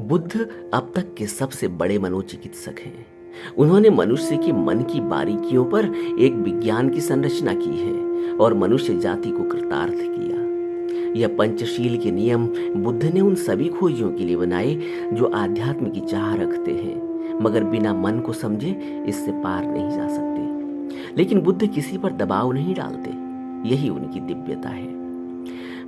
बुद्ध अब तक के सबसे बड़े मनोचिकित्सक हैं। उन्होंने मनुष्य की मन की बारीकियों पर एक विज्ञान की संरचना की है और मनुष्य जाति को कृतार्थ किया। यह पंचशील के नियम बुद्ध ने उन सभी खोजियों के लिए बनाए जो आध्यात्म की चाह रखते हैं, मगर बिना मन को समझे इससे पार नहीं जा सकते। लेकिन बुद्ध किसी पर दबाव नहीं डालते, यही उनकी दिव्यता है।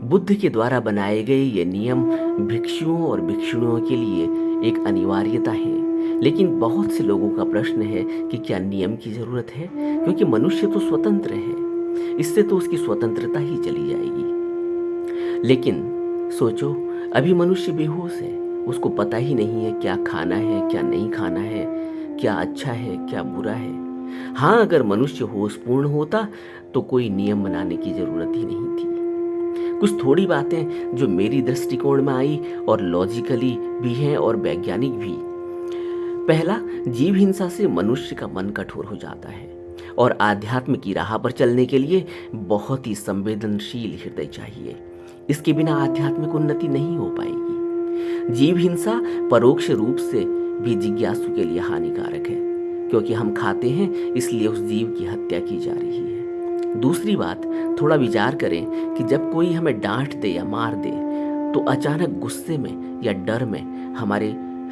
बुद्ध के द्वारा बनाए गए ये नियम भिक्षुओं और भिक्षुणियों के लिए एक अनिवार्यता है। लेकिन बहुत से लोगों का प्रश्न है कि क्या नियम की जरूरत है, क्योंकि मनुष्य तो स्वतंत्र है, इससे तो उसकी स्वतंत्रता ही चली जाएगी। लेकिन सोचो, अभी मनुष्य बेहोश है, उसको पता ही नहीं है क्या खाना है क्या नहीं खाना है, क्या अच्छा है क्या बुरा है। हाँ, अगर मनुष्य होशपूर्ण होता तो कोई नियम बनाने की जरूरत ही नहीं थी। कुछ थोड़ी बातें जो मेरी दृष्टिकोण में आई और लॉजिकली भी हैं और वैज्ञानिक भी। पहला, जीव हिंसा से मनुष्य का मन कठोर हो जाता है और आध्यात्म की राह पर चलने के लिए बहुत ही संवेदनशील हृदय चाहिए। इसके बिना आध्यात्मिक उन्नति नहीं हो पाएगी। जीव हिंसा परोक्ष रूप से भी जिज्ञासु के लिए हानिकारक है, क्योंकि हम खाते हैं इसलिए उस जीव की हत्या की जा रही है। दूसरी बात, थोड़ा विचार करें कि जब कोई हमें डांट दे या मार दे तो अचानक गुस्से में या डर में हमारे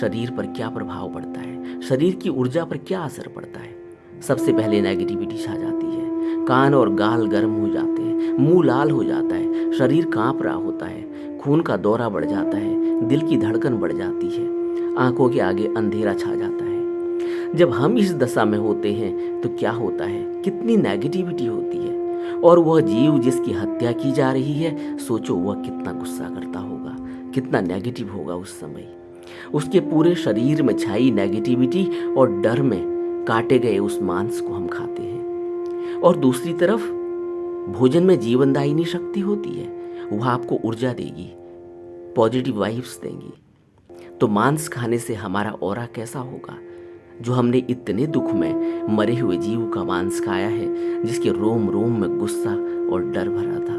शरीर पर क्या प्रभाव पड़ता है, शरीर की ऊर्जा पर क्या असर पड़ता है। सबसे पहले नेगेटिविटी छा जाती है, कान और गाल गर्म हो जाते हैं, मुंह लाल हो जाता है, शरीर कांप रहा होता है, खून का दौरा बढ़ जाता है, दिल की धड़कन बढ़ जाती है, आंखों के आगे अंधेरा छा जाता है। जब हम इस दशा में होते हैं तो क्या होता है, कितनी नेगेटिविटी होती है। और वह जीव जिसकी हत्या की जा रही है, सोचो वह कितना गुस्सा करता होगा, कितना नेगेटिव होगा उस समय। उसके पूरे शरीर में छाई नेगेटिविटी और डर में काटे गए उस मांस को हम खाते हैं। और दूसरी तरफ भोजन में जीवनदायिनी शक्ति होती है, वह आपको ऊर्जा देगी, पॉजिटिव वाइब्स देंगी। तो मांस खाने से हमारा ऑरा कैसा होगा, जो हमने इतने दुख में मरे हुए जीव का मांस खाया है, जिसके रोम रोम में गुस्सा और डर भरा था।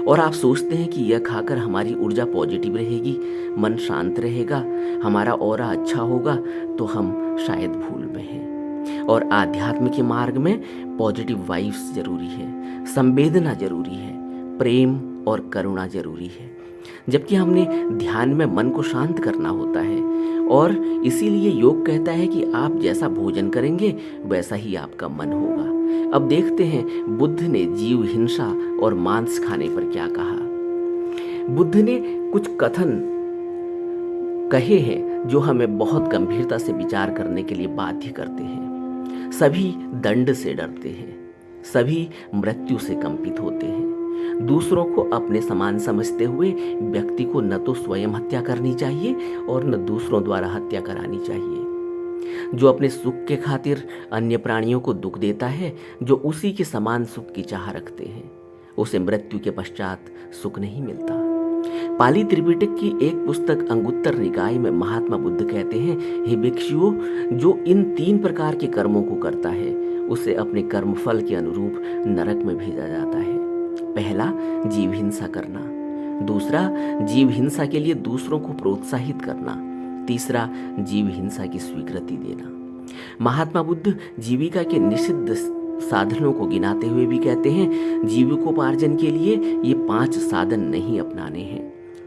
और आप सोचते हैं कि यह खाकर हमारी ऊर्जा पॉजिटिव रहेगी, मन शांत रहेगा, हमारा ऑरा अच्छा होगा, तो हम शायद भूल में हैं। और आध्यात्म के मार्ग में पॉजिटिव वाइब्स जरूरी है, संवेदना जरूरी है, प्रेम और करुणा जरूरी है। जबकि हमने ध्यान में मन को शांत करना होता है, और इसीलिए योग कहता है कि आप जैसा भोजन करेंगे वैसा ही आपका मन होगा। अब देखते हैं बुद्ध ने जीव हिंसा और मांस खाने पर क्या कहा। बुद्ध ने कुछ कथन कहे हैं जो हमें बहुत गंभीरता से विचार करने के लिए बाध्य करते हैं। सभी दंड से डरते हैं, सभी मृत्यु से कंपित होते हैं। दूसरों को अपने समान समझते हुए व्यक्ति को न तो स्वयं हत्या करनी चाहिए और न दूसरों द्वारा हत्या करानी चाहिए। जो अपने सुख के खातिर अन्य प्राणियों को दुख देता है, जो उसी के समान सुख की चाह रखते हैं, उसे मृत्यु के पश्चात सुख नहीं मिलता। पाली त्रिपिटक की एक पुस्तक अंगुत्तर निकाय में महात्मा बुद्ध कहते हैं, हे भिक्षुओं, जो इन 3 प्रकार के कर्मों को करता है उसे अपने कर्मफल के अनुरूप नरक में भेजा जाता है। पहला, जीव हिंसा करना। दूसरा, जीव हिंसा के लिए दूसरों को प्रोत्साहित करना। तीसरा, जीव हिंसा की स्वीकृति देना। महात्मा बुद्ध जीविका के निषिद्ध साधनों को गिनाते हुए भी कहते हैं, जीविकोपार्जन के लिए ये 5 साधन नहीं अपनाने हैं।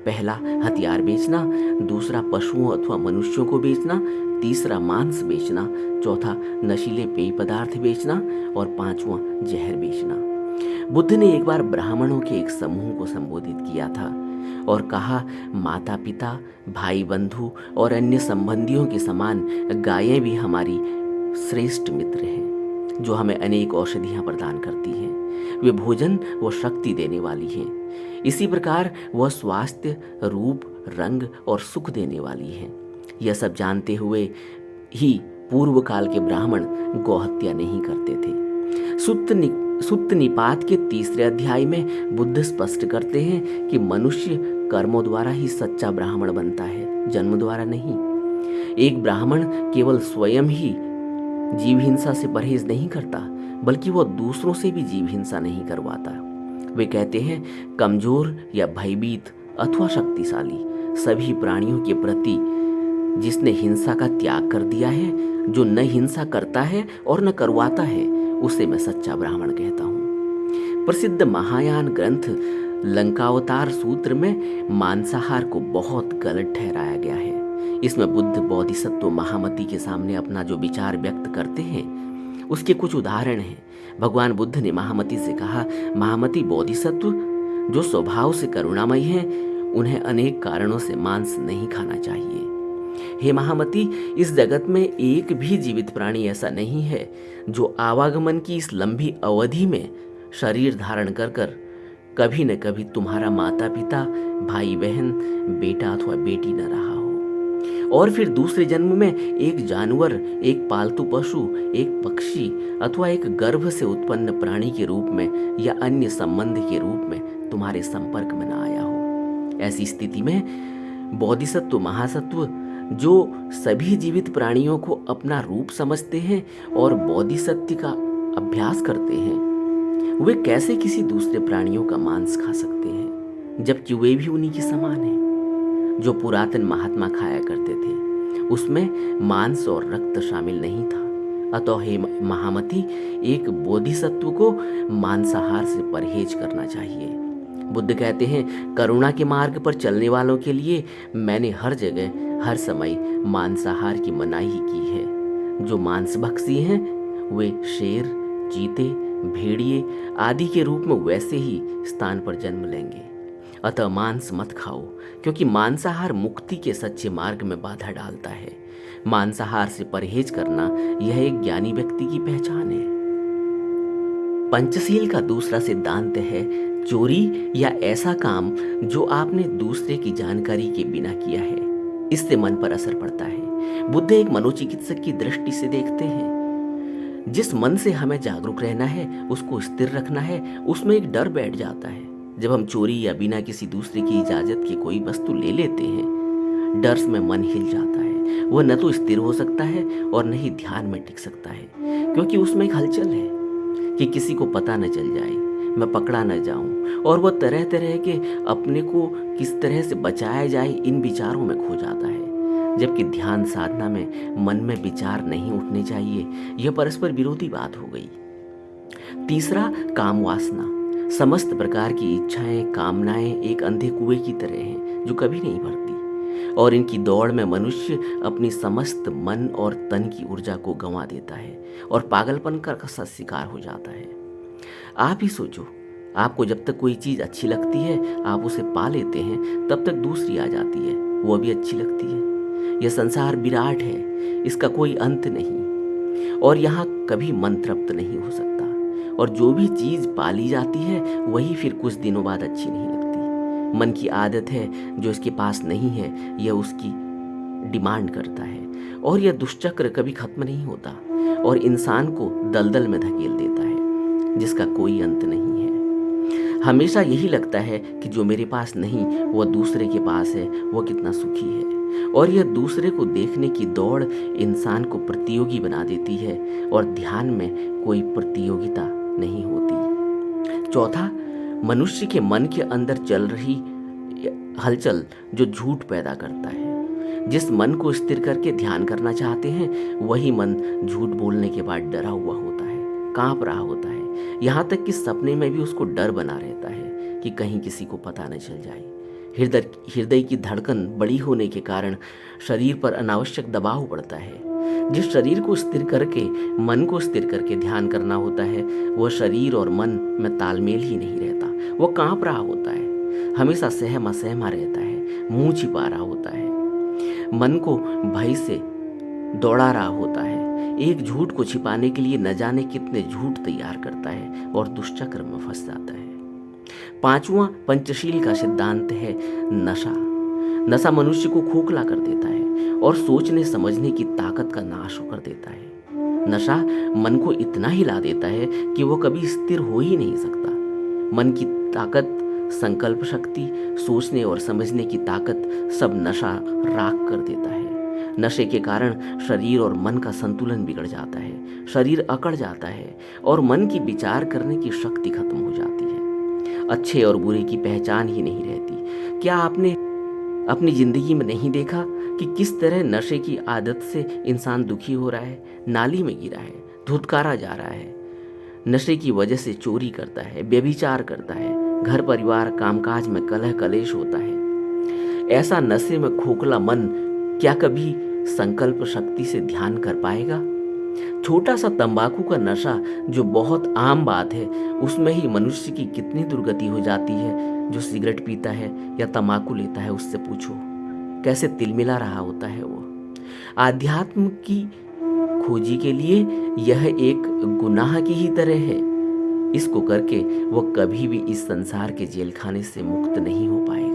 पहला, हथियार बेचना। दूसरा, पशुओं अथवा मनुष्यों को बेचना। तीसरा, मांस बेचना। चौथा, नशीले पेय पदार्थ बेचना। और 5वां, जहर बेचना। बुद्ध ने एक बार ब्राह्मणों के एक समूह को संबोधित किया था और कहा, माता पिता, भाई बंधु और अन्य संबंधियों के समान गायें भी हमारी श्रेष्ठ मित्र हैं, जो हमें अनेक औषधियां प्रदान करती हैं। वे भोजन व शक्ति देने वाली हैं। इसी प्रकार वह स्वास्थ्य, रूप, रंग और सुख देने वाली हैं। यह सब जानते हुए ही पूर्व काल के ब्राह्मण गौहत्या नहीं करते थे। सुत्त निपात के 3रे अध्याय में बुद्ध स्पष्ट करते हैं कि मनुष्य कर्मों द्वारा ही सच्चा ब्राह्मण बनता है, जन्म द्वारा नहीं। एक ब्राह्मण केवल स्वयं ही जीव हिंसा से परहेज नहीं करता, बल्कि वह दूसरों से भी जीव हिंसा नहीं करवाता। वे कहते हैं, कमजोर या भयभीत अथवा शक्तिशाली सभी प्राणियों के प्रति जिसने हिंसा का त्याग कर दिया है, जो न हिंसा करता है और न करवाता है, उसे मैं सच्चा ब्राह्मण कहता हूँ। प्रसिद्ध महायान ग्रंथ लंकावतार सूत्र में मांसाहार को बहुत गलत ठहराया गया है। इसमें बुद्ध बोधिसत्व महामती के सामने अपना जो विचार व्यक्त करते हैं, उसके कुछ उदाहरण हैं। भगवान बुद्ध ने महामती से कहा, महामती, बोधिसत्व जो स्वभाव से करुणामयी हैं, उन्हें अनेक कारणों से मांस नहीं खाना चाहिए। हे महामती, इस जगत में एक भी जीवित प्राणी ऐसा नहीं है जो आवागमन की इस लंबी अवधि में शरीर धारण कर कर कभी न कभी तुम्हारा माता पिता, भाई बहन, बेटा अथवा बेटी न रहा हो, और फिर दूसरे जन्म में एक जानवर, एक पालतू पशु, एक पक्षी अथवा एक गर्भ से उत्पन्न प्राणी के रूप में या अन्य संबंध के रूप में तुम्हारे संपर्क में न आया हो। ऐसी स्थिति में बोधिसत्व महासत्व जो सभी जीवित प्राणियों को अपना रूप समझते हैं और बोधिसत्व का अभ्यास करते हैं, वे कैसे किसी दूसरे प्राणियों का मांस खा सकते हैं, जबकि वे भी उन्हीं के समान हैं। जो पुरातन महात्मा खाया करते थे, उसमें मांस और रक्त शामिल नहीं था। अतः हे महामती, एक बोधिसत्व को मांसाहार से परहेज करना चाहिए। बुद्ध कहते हैं, करुणा के मार्ग पर चलने वालों के लिए मैंने हर जगह हर समय मांसाहार की मनाही की है। जो मांसभक्षी हैं वे शेर, चीते, भेड़िए आदि के रूप में वैसे ही स्थान पर जन्म लेंगे। अतः मांस मत खाओ, क्योंकि मांसाहार मुक्ति के सच्चे मार्ग में बाधा डालता है। मांसाहार से परहेज करना यह एक ज्ञानी व्यक्ति की पहचान है। पंचशील का दूसरा सिद्धांत है चोरी या ऐसा काम जो आपने दूसरे की जानकारी के बिना किया है, इससे मन पर असर पड़ता है। बुद्ध एक मनोचिकित्सक की दृष्टि से देखते हैं। जिस मन से हमें जागरूक रहना है, उसको स्थिर रखना है, उसमें एक डर बैठ जाता है। जब हम चोरी या बिना किसी दूसरे की इजाजत के कोई वस्तु ले लेते हैं, डर में मन हिल जाता है। वह न तो स्थिर हो सकता है और न ही ध्यान में टिक सकता है, क्योंकि उसमें एक हलचल है कि किसी को पता न चल जाए, मैं पकड़ा न जाऊं, और वह तरह तरह के अपने को किस तरह से बचाया जाए इन विचारों में खो जाता है। जबकि ध्यान साधना में मन में विचार नहीं उठने चाहिए, यह परस्पर विरोधी बात हो गई। तीसरा, काम वासना। समस्त प्रकार की इच्छाएं, कामनाएं एक अंधे कुएं की तरह हैं जो कभी नहीं भरती, और इनकी दौड़ में मनुष्य अपनी समस्त मन और तन की ऊर्जा को गंवा देता है और पागलपन का शिकार हो जाता है। आप ही सोचो, आपको जब तक कोई चीज अच्छी लगती है, आप उसे पा लेते हैं, तब तक दूसरी आ जाती है, वो भी अच्छी लगती है। यह संसार विराट है, इसका कोई अंत नहीं, और यहाँ कभी मन तृप्त नहीं हो सकता, और जो भी चीज पाली जाती है वही फिर कुछ दिनों बाद अच्छी नहीं लगती। मन की आदत है, जो इसके पास नहीं है यह उसकी डिमांड करता है, और यह दुष्चक्र कभी खत्म नहीं होता और इंसान को दलदल में धकेल देता है जिसका कोई अंत नहीं है। हमेशा यही लगता है कि जो मेरे पास नहीं वह दूसरे के पास है, वह कितना सुखी है, और यह दूसरे को देखने की दौड़ इंसान को प्रतियोगी बना देती है और ध्यान में कोई प्रतियोगिता नहीं होती। चौथा, मनुष्य के मन के अंदर चल रही हलचल जो झूठ पैदा करता है। जिस मन को स्थिर करके ध्यान करना चाहते हैं, वही मन झूठ बोलने के बाद डरा हुआ होता है, कांप रहा होता है, यहाँ तक कि सपने में भी उसको डर बना रहता है कि कहीं किसी को पता न चल जाए। हृदय की धड़कन बड़ी होने के कारण शरीर पर अनावश्यक दबाव पड़ता है। जिस शरीर को स्थिर करके, मन को स्थिर करके ध्यान करना होता है, वह शरीर और मन में तालमेल ही नहीं रहता। वह कांप रहा होता है, हमेशा सहमा सहमा रहता है, मुंह छिपा रहा होता है, मन को भय से दौड़ा रहा होता है, एक झूठ को छिपाने के लिए न जाने कितने झूठ तैयार करता है और दुष्चक्र में फंस जाता है। पांचवां, पंचशील का सिद्धांत है नशा। नशा मनुष्य को खोखला कर देता है और सोचने समझने की ताकत का नाश कर देता है। नशा मन को इतना हिला देता है कि वो कभी स्थिर हो ही नहीं सकता। मन की ताकत, संकल्प शक्ति, सोचने और समझने की ताकत सब नशा राख कर देता है। नशे के कारण शरीर और मन का संतुलन बिगड़ जाता है, शरीर अकड़ जाता है और मन की विचार करने की शक्ति खत्म हो जाती है। अच्छे और बुरे की पहचान ही नहीं रहती। क्या आपने अपनी जिंदगी में नहीं देखा कि किस तरह नशे की आदत से इंसान दुखी हो रहा है, नाली में गिरा है, धुतकारा जा रहा है, नशे की वजह से चोरी करता है, व्यभिचार करता है, घर परिवार कामकाज में कलह कलेश होता है। ऐसा नशे में खोखला मन क्या कभी संकल्प शक्ति से ध्यान कर पाएगा? छोटा सा तंबाकू का नशा जो बहुत आम बात है, उसमें ही मनुष्य की कितनी दुर्गति हो जाती है। जो सिगरेट पीता है या तंबाकू लेता है, उससे पूछो कैसे तिलमिला रहा होता है वो। आध्यात्म की खोजी के लिए यह एक गुनाह की ही तरह है। इसको करके वो कभी भी इस संसार के जेल खाने से मुक्त नहीं हो पाएगा।